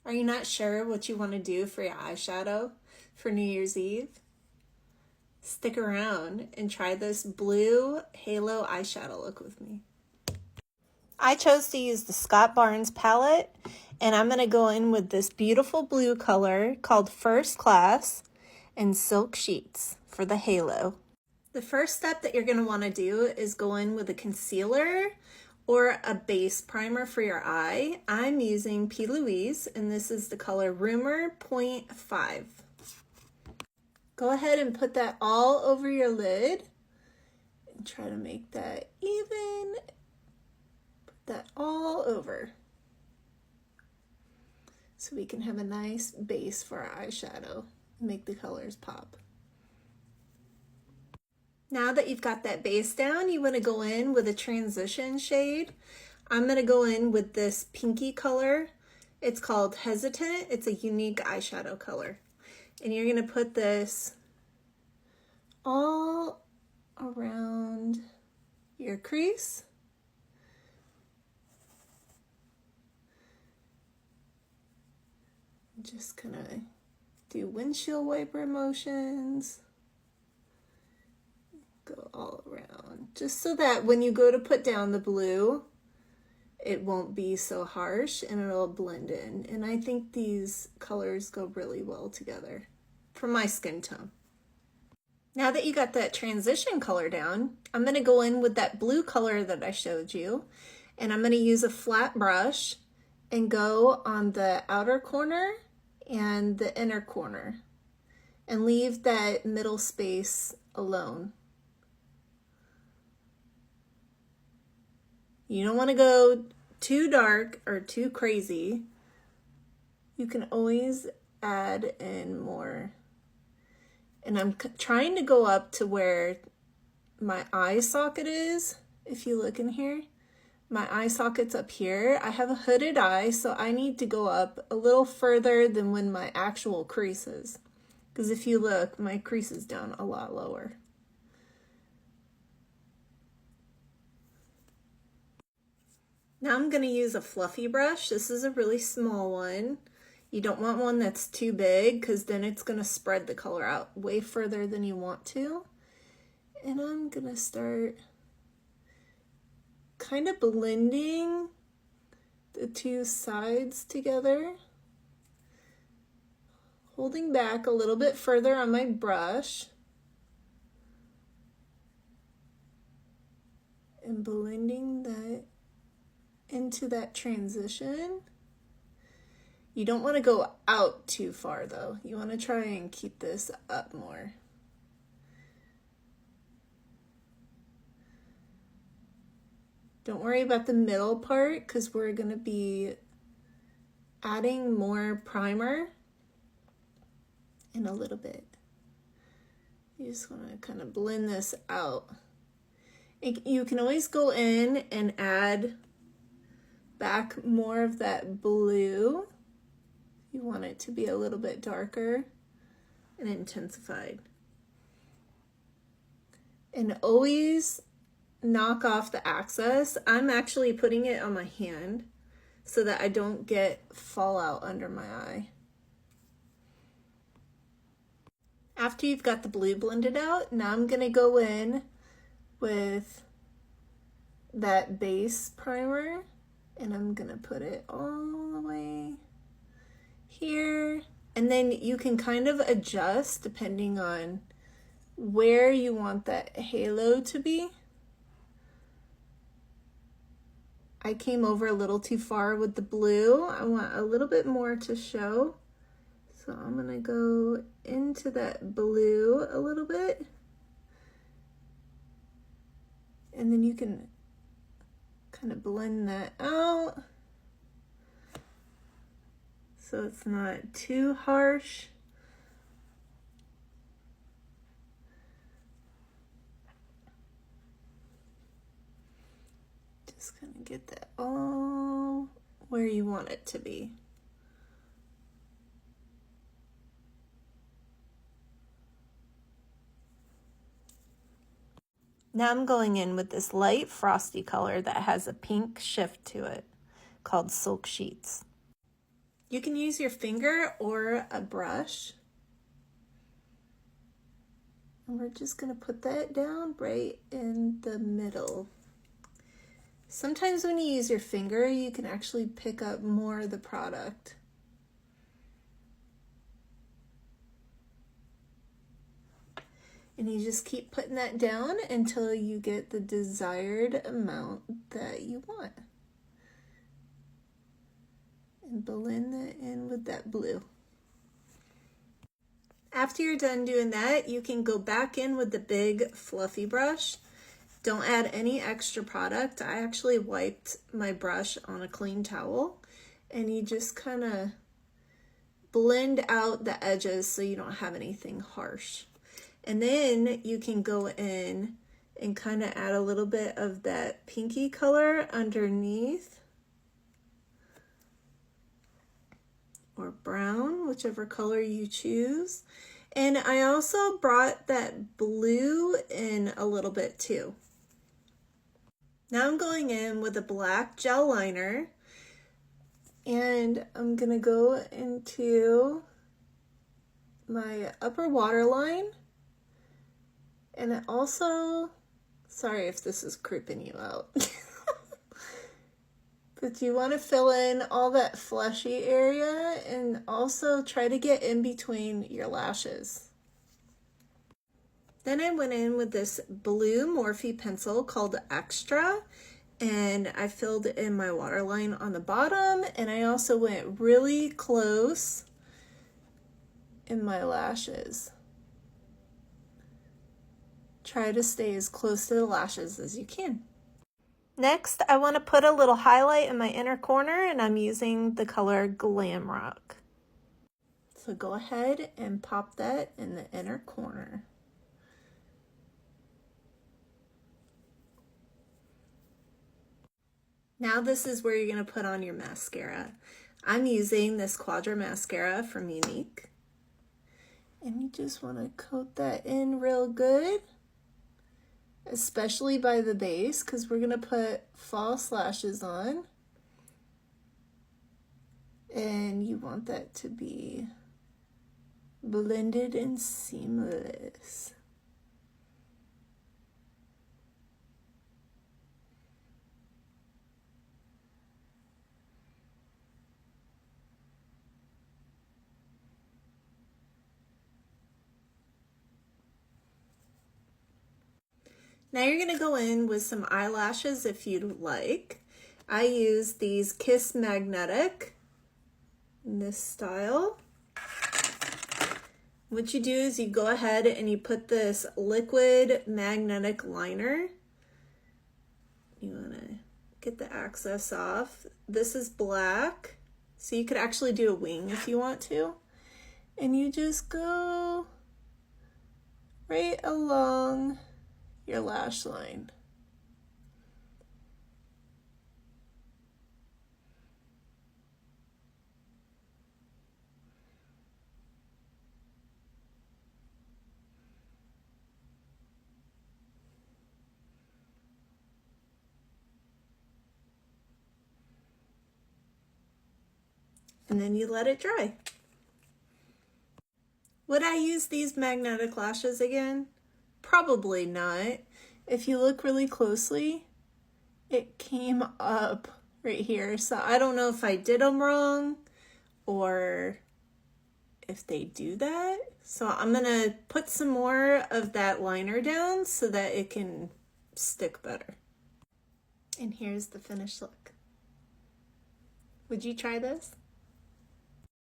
Are you not sure what you want to do for your eyeshadow for New Year's Eve? Stick around and try this blue halo eyeshadow look with me. I chose to use the Scott Barnes palette, and I'm going to go in with this beautiful blue color called First Class and Silk Sheets for the halo. The first step that you're going to want to do is go in with a concealer or a base primer for your eye. I'm using P. Louise, and this is the color Rumor 0.5. Go ahead and put that all over your lid and try to make that even. Put that all over so we can have a nice base for our eyeshadow and make the colors pop. Now that you've got that base down, you want to go in with a transition shade. I'm going to go in with this pinky color. It's called Hesitant. It's a unique eyeshadow color. And you're going to put this all around your crease. Just kind of do windshield wiper motions. Go all around, just so that when you go to put down the blue, it won't be so harsh and it'll blend in. And I think these colors go really well together for my skin tone. Now that you got that transition color down, I'm going to go in with that blue color that I showed you, and I'm going to use a flat brush and go on the outer corner and the inner corner and leave that middle space alone. You don't want to go too dark or too crazy. You can always add in more. And I'm trying to go up to where my eye socket is. If you look in here, my eye socket's up here. I have a hooded eye, so I need to go up a little further than when my actual crease is. Because if you look, my crease is down a lot lower. Now I'm going to use a fluffy brush. This is a really small one. You don't want one that's too big because then it's going to spread the color out way further than you want to. And I'm going to start kind of blending the two sides together. Holding back a little bit further on my brush. And blending that into that transition. You don't want to go out too far though. You want to try and keep this up more. Don't worry about the middle part because we're going to be adding more primer in a little bit. You just want to kind of blend this out. You can always go in and add back more of that blue. You want it to be a little bit darker and intensified. And always knock off the excess. I'm actually putting it on my hand so that I don't get fallout under my eye. After you've got the blue blended out, now I'm going to go in with that base primer. And I'm gonna put it all the way here. And then you can kind of adjust depending on where you want that halo to be. I came over a little too far with the blue. I want a little bit more to show. So I'm gonna go into that blue a little bit. And then you can kind of blend that out so it's not too harsh. Just kind of get that all where you want it to be. Now I'm going in with this light frosty color that has a pink shift to it called Silk Sheets. You can use your finger or a brush. And we're just gonna put that down right in the middle. Sometimes when you use your finger, you can actually pick up more of the product. And you just keep putting that down until you get the desired amount that you want. And blend that in with that blue. After you're done doing that, you can go back in with the big fluffy brush. Don't add any extra product. I actually wiped my brush on a clean towel, and you just kind of blend out the edges so you don't have anything harsh. And then you can go in and kind of add a little bit of that pinky color underneath, or brown, whichever color you choose. And I also brought that blue in a little bit too. Now I'm going in with a black gel liner, and I'm gonna go into my upper waterline. And it also, sorry if this is creeping you out, but you want to fill in all that fleshy area and also try to get in between your lashes. Then I went in with this blue Morphe pencil called Extra, and I filled in my waterline on the bottom, and I also went really close in my lashes. Try to stay as close to the lashes as you can. Next, I want to put a little highlight in my inner corner, and I'm using the color Glam Rock. So go ahead and pop that in the inner corner. Now this is where you're going to put on your mascara. I'm using this Quadra mascara from Younique. And you just want to coat that in real good, especially by the base, because we're going to put false lashes on. And you want that to be blended and seamless. Now you're going to go in with some eyelashes if you'd like. I use these Kiss Magnetic in this style. What you do is you go ahead and you put this liquid magnetic liner. You want to get the excess off. This is black, so you could actually do a wing if you want to. And you just go right along your lash line. And then you let it dry. Would I use these magnetic lashes again? Probably not. If you look really closely, it came up right here. So I don't know if I did them wrong or if they do that. So I'm gonna put some more of that liner down so that it can stick better. And here's the finished look. Would you try this?